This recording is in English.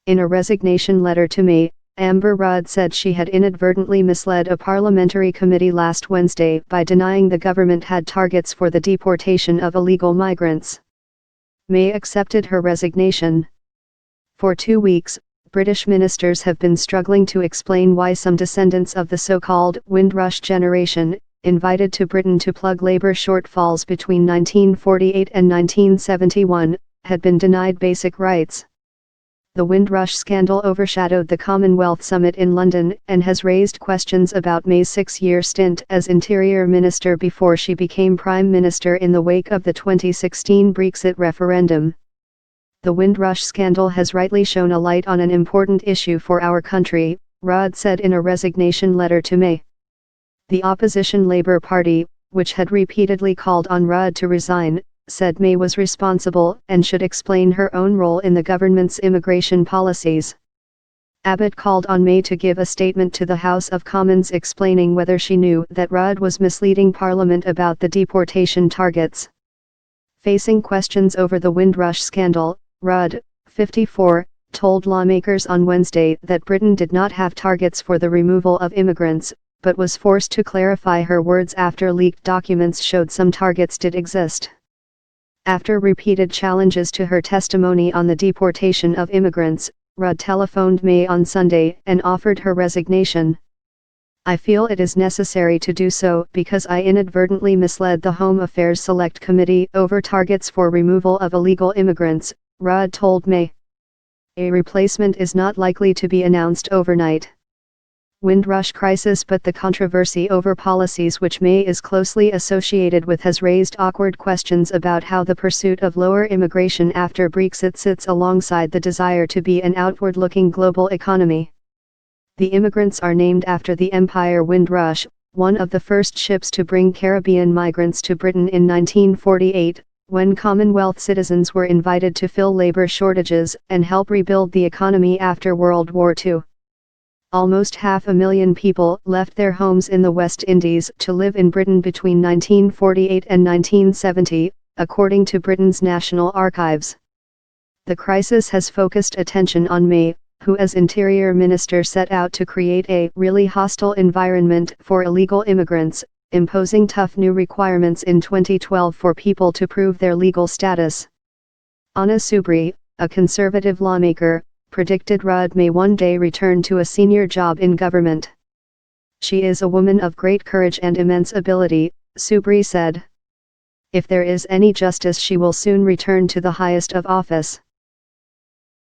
In a resignation letter to May, Amber Rudd said she had inadvertently misled a parliamentary committee last Wednesday by denying the government had targets for the deportation of illegal migrants. May accepted her resignation. For 2 weeks, British ministers have been struggling to explain why some descendants of the so-called Windrush generation, invited to Britain to plug labour shortfalls between 1948 and 1971, had been denied basic rights. The Windrush scandal overshadowed the Commonwealth Summit in London and has raised questions about May's 6-year stint as Interior Minister before she became Prime Minister in the wake of the 2016 Brexit referendum. The Windrush scandal has rightly shone a light on an important issue for our country, Rudd said in a resignation letter to May. The opposition Labour Party, which had repeatedly called on Rudd to resign, said May was responsible and should explain her own role in the government's immigration policies. Abbott called on May to give a statement to the House of Commons explaining whether she knew that Rudd was misleading Parliament about the deportation targets. Facing questions over the Windrush scandal, Rudd, 54, told lawmakers on Wednesday that Britain did not have targets for the removal of immigrants, but was forced to clarify her words after leaked documents showed some targets did exist. After repeated challenges to her testimony on the deportation of immigrants, Rudd telephoned May on Sunday and offered her resignation. "I feel it is necessary to do so because I inadvertently misled the Home Affairs Select Committee over targets for removal of illegal immigrants," Rudd told May. A replacement is not likely to be announced overnight. Windrush crisis. But the controversy over policies which May is closely associated with has raised awkward questions about how the pursuit of lower immigration after Brexit sits alongside the desire to be an outward-looking global economy. The immigrants are named after the Empire Windrush, one of the first ships to bring Caribbean migrants to Britain in 1948, when Commonwealth citizens were invited to fill labour shortages and help rebuild the economy after World War II. Almost 500,000 people left their homes in the West Indies to live in Britain between 1948 and 1970, according to Britain's National Archives. The crisis has focused attention on May, who as Interior Minister set out to create a really hostile environment for illegal immigrants, imposing tough new requirements in 2012 for people to prove their legal status. Anna Soubry, a Conservative lawmaker, predicted Rudd may one day return to a senior job in government. "She is a woman of great courage and immense ability," Soubry said. "If there is any justice, she will soon return to the highest of office."